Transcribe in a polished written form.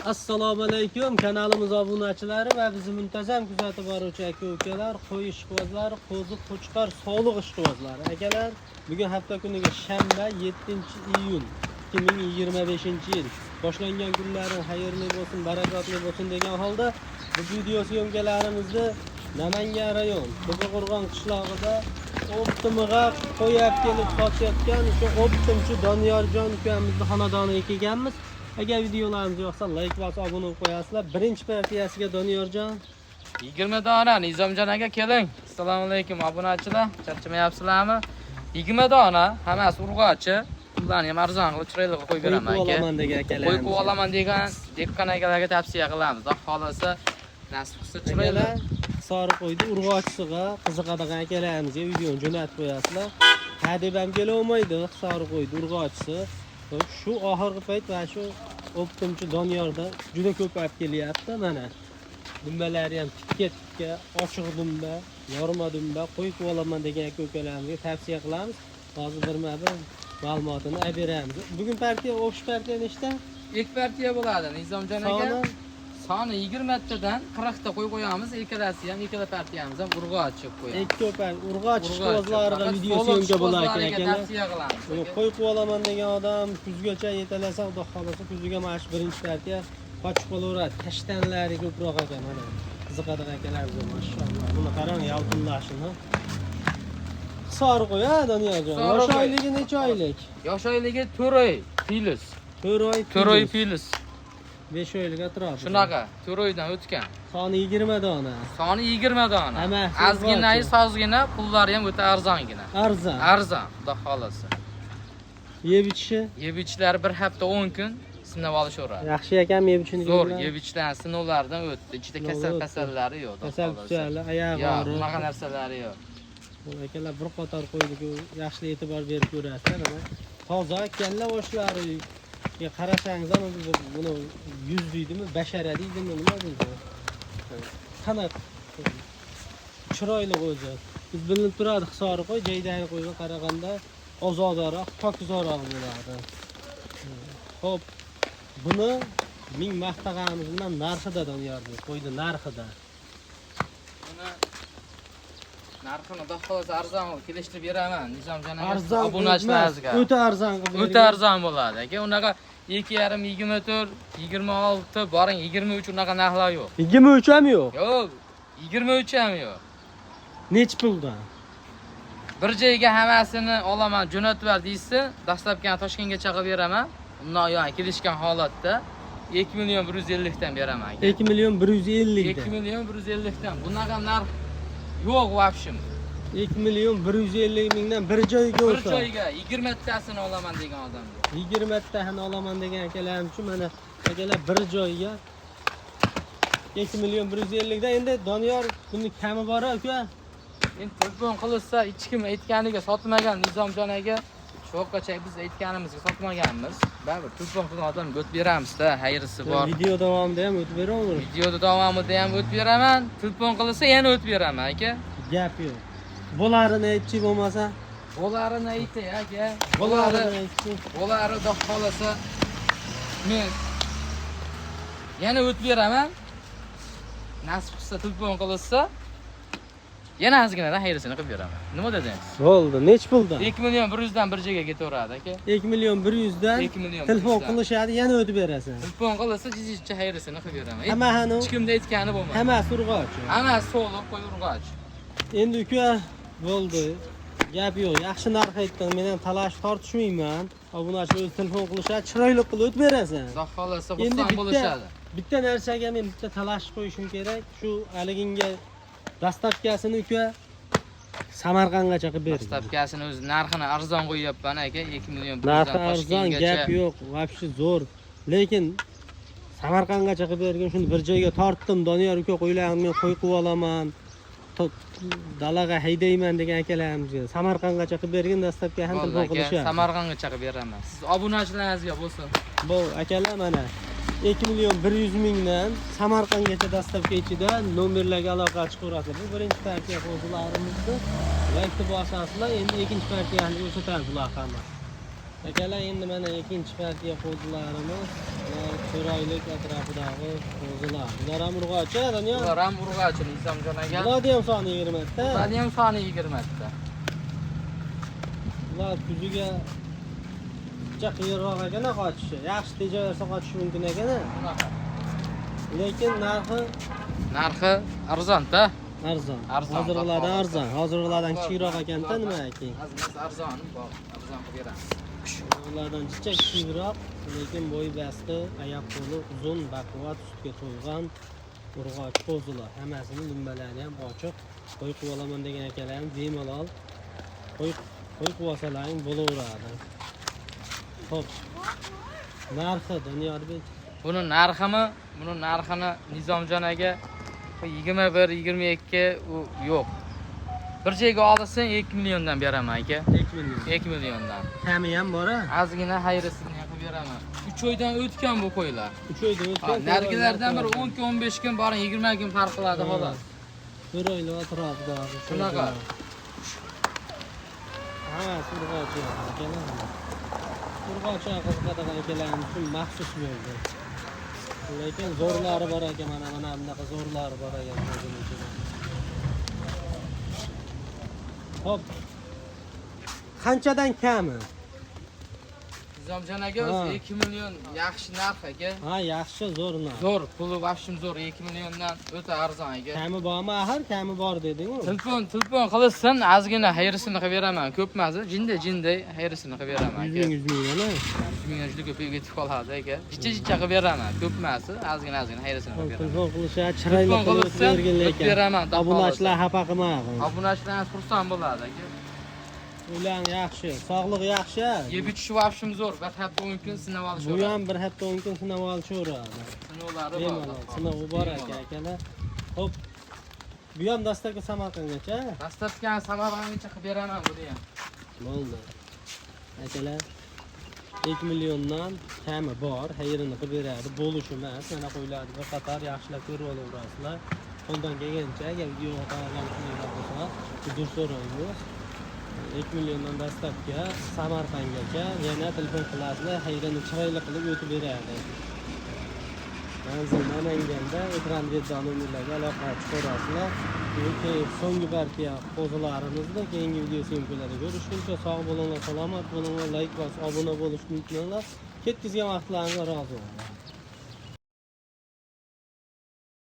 Assalomu alaykum kanalimiz obunachilari va bizni muntazam kuzatib boruvchi aka-ukalar, qo'y ishqibozlari, qo'zi, qo'chqor, sog'liq ishqibozlari. Akalar, bugun hafta kuniga shanba 7-iyun 2025-yil. Boshlangan kunlaring xayrli bo'lsin, barakatli bo'lsin degan holda bu video syomkalarimizni Namangan rayon Qo'ziqo'rg'on qishlog'ida Optimga qo'yib kelib sotayotgan o'sha Optimchi Doniyorjon ukamizni xonadoniga kelganmiz. Agar videolarimiz yoqsa like bosib obuna bo'lib qo'yasizlar. Birinchi partiyasiga Doniyorjon 20 dona Nizomjon aka keling. Assalomu alaykum obunachilar. Charchamayapsizlarmi? 20 dona hammasi urg'ochi. Ularni ham arzon qilib chiroyli qilib qo'yib beraman aka. Qo'yib olaman degan akalar. Qo'yib olaman degan dekkan akalarga tavsiya qilamiz. Xudo xolasa nasib qilsa chiroyli. Sori qo'ydi urg'ochisiga qiziqadigan akalarimizga videoni jo'natib qo'yasizlar. Hadeb ham kela olmaydi, sori qo'ydi urg'ochisi. Shu oxirgi payt va shu Optimchi Doniyorda juda ko'p olib kelyapti. Mana dumbalari ham tikka, ochiq dumba, yorma dumba qo'yib olaman degan aka-ukalarimizga tavsiya qilamiz. Hozir birma-bir ma'lumotini olib beramiz. Bugun partiya o'sh partiya nechta? Ilk partiya bo'ladi Nizomjon aka. Soni 20 tadan 40 ta qo'y qo'yamiz. Ikkalasi ham ikkala partiyamiz ham urg'och qo'yamiz. Ikki o'par urg'och ishqibozlarga video syomka bo'lar ekan. Tavsiya qilamiz. Qo'y qolaman degan odam kuzgacha yetalasa, xudo xolasa kuziga mana shu birinchi partiya qochib qolaveradi. Tashtanlari ko'proq ekan mana. Qiziqadigan akalarimiz mashallah. Buni qarang, yalqinlashini. Sori qo'y, ha Doniyorjon. Yosh oyligi necha oylik? Yosh oyligi 4 oy plus. 4 oy plus. 5 oylik atrofi. Shunaqa, 4 oydan o'tgan. Soni 20 dona. Soni 20 dona. Ozgina, sozgina, pullari ham o'ta arzongina. Arzon. Arzon, xudo xolasa. Yeb ichishi? Yeb ichishlari bir hafta 10 kun sinab olishaveradi. Yaxshi ekan yeb ichishni. Zo'r yeb ichishlar sinovlardan o'tdi. Ichida kasallari yo'q. Kasal kuchali, oyoq yo'q, og'riq. bunaqa narsalari yo'q. Akalar bir qator qo'ydiku, yaxshi e'tibor berib ko'rasizlar. Toza ekanlar oshlari. Qarasangiz ham buni 100 deydimi, bashara deydimi, nima deydi? Qanaq chiroyli o'zi. Biz bilinib turadi hisobi qo'y, jaydagi qo'yga qaraganda ozodaroq, pokizoroq bo'ladi. Xo'p, buni ming maqtag'animizdan narxida Doniyorning qo'ydi narxida. Buni narxini xudo xolasa arzon kelishtirib beraman. Nizomjon aka obunachilaringizga. O'ta arzon qilib. O'ta arzon bo'ladi aka. Unaqa 2,5 24, 26, boring 23 unaqa narxlar yo'q. 23 ham yo'q. Yo'q, 23 ham yo'q. Nech puldan? Bir joyga hammasini olaman, jo'natib ber deysiz, dastlabki Toshkentgacha qilib beraman. Undan yo'q, kelishgan holatda 2 million 150 dan beraman aka. 2 million 150 dan. 2 million 150 dan. Bunaqa narx yo'q vobshim. 2 million 150 mingdan bir joyga Bir o'sha. joyga 20 tasini olaman degan odamga. 20 tasini olaman degan akalarim uchun mana akalar bir joyga 2 million 150 dan. Endi Doniyor buni kami bor aka. Endi telefon qilsa hech kim aytganiga sotmagan Nizomjon aka. Sho'qqacha biz aytganimizga sotmaganmiz. Baribir telefon qilgan odam o'tib beramiz-da, xayrisi bor. Video davomida ham o'tib beraman. Videoda davomida ham o'tib beraman. Telefon qilsa yana o'tib beraman aka. Gap yo'q. Bo'larini aytchi bo'lmasa, Bo'larini aytay aka. bo'larini aytchi. Bo'lari xudo xolasa men yana o'tib beraman. Nasib qilsa telefon qilsa yana ozginadan xayrisini qilib beraman. Nima dedingiz? Bo'ldi, nech puldan? 2 million 100 dan bir joyga ketaveradi aka. 2 million 100 dan 2 million telefon qilishadi, yana o'tib berasan. Telefon qilsa jijikcha xayrisini qilib beraman. Hammani Hech kimda aytgani bo'lmaydi. hammasi urg'och. Hammasi so'lib qo'y urg'och. Endi uka bo'ldi. Gap yo'q. Yaxshi narx aytding. Men ham talash tortishmayman. Obunachi o'z telefon qilishadi, chiroyli qilib o'tib berasan. Xudo xolasa xursand bo'lishadi. Bitta narsaga men bitta talash qo'yishim kerak. Shu haliginga dastlabkasini uka Samarqandgacha qilib berdi. Dastlabkasini o'zi narxini arzon qo'yyapman aka, 2 million narxi arzon, gap yo'q, vobshe zo'r. Lekin Samarqandgacha qilib bergan, shuni bir joyga tortdim. Doniyor uka qo'ylarni men qo'y qilib olaman. Dalaga haydayman degan akalarimizga Samarqandgacha qilib bergan dastlabki ham telefon qilishadi. Samarqandgacha qilib beraman. Siz obunachilaringizga bo'lsin. Bu akalar mana 2 million 100 mingdan Samarqandgacha dastlabki ichida nomerlarga aloqa chiqarasiz. Bu birinchi partiya qo'zilarimizni vaqti bosasizlar. Endi ikkinchi partiyani ko'rsatamiz bular hamma. Akalar endi mana ikkinchi partiya qo'zilarimiz Chiroylik atrofidagi qo'zilar. Bular ham urg'ochi, Doniyor. Bular ham urg'ochi Nizomjon aka. Bularni ham soni 20 ta. Bularning ham soni 20 ta. Bular kuziga juda qiyinroq ekan qochishi. Yaxshi tejaversa qochishi mumkin ekan. Bunaqa. Lekin Narxi arzon-da. arzon. Arzon, Hozirgilardan baho. arzon. Hozirgilardan kichikroq ekanda nima ekan? Arzon bor. Arzon qilib beramiz. Ulardan chicha kichikroq, lekin bo'y basti, oyoq qo'li uzun, baquvvat, sutga to'ygan urg'och qo'zilar. Hammasini dumbalari ham ochiq. Qo'y qilib olaman degan akalar ham bemalol qo'y qilib olsalaring bo'laveradi. Xo'p. Narxi Doniyorbek Buni narxini Nizomjon aka 21, 22 u yo'q. Bir joyga olsang 2 milliondan beraman aka. 2 million. 2 milliondan. Kami ham bor-a? Ozgina xayrisini qilib beraman. 3 oydan o'tgan bu qo'ylar. 3 oyda o'tgan. Narigilardan bir 10 kun, 15 kun, boring 20 kun farq qiladi xolos. Bir oyli atrofida. Shunaqa. Ha, urg'ochi akalar. Urg'ochi qiziqadigan akalarimiz uchun maxsus bo'ldi. Lekin zo'rlari bor ekan, mana bunaqa zo'rlari bor ekan o'zining ichida. Hop. Qanchadan kami? Nizomjon aka o'zi 2 million yaxshi narx aka. Ha, yaxshi, zo'r narx. Zo'r, puli vashim zo'r, 2 milliondan o'ta arzon aka. Kami bormi axir? Kami bor deding-ku. Telefon qilsin, ozgina xayrisini qilib beraman. Ko'p emas, jinday xayrisini qilib beraman aka. 100 ming. 100 ming juda ko'p ketib qoladi aka. Jicha qilib beraman. Ko'p emas, ozgina xayrisini qilib beraman. Telefon qilishar, chiroyli qilib qilishsa, bergan lekin. beraman. Obunachilar xafa qilmag'in. Obunachilar xursand bo'ladi aka. Ular yaxshi, sog'lig'i yaxshi. Yeb ichishi vashim zo'r. Bir hafta 10 kun sinab Bu olishadi. ham bir hafta 10 kun sinab olishaveradi. Sinovlari Bemalol, sinovi bor akalar. Xo'p. Bu ham dastlabki Samarqandgacha. Dastlabki Samarqandgacha qilib beraman buni ham. Bo'ldi. Akalar 2 milliondan kami bor, xayrini qilib beradi. Bo'lish emas, mana qo'ylarni bir qator yaxshilab ko'rib olaverasizlar. Qo'ldan kelgancha agar videoga tayyorlanishinglar bo'lsa, dur so'raymiz. 2 milliondan dastlabki Samarqandgacha yana telefon qilasizlar, xayrini chiroyli qilib o'tib beradi. Manzil Namanganda ekran nomerlarga aloqa chiqarasizlar. So'nggi partiya qo'zilarimizni keyingi video syomkalarida ko'rishguncha sog' bo'linglar, salomat bo'linglar, like va obuna bo'lishni unutmanglar. Ketkizgan vaqtlaringizga rozi bo'linglar.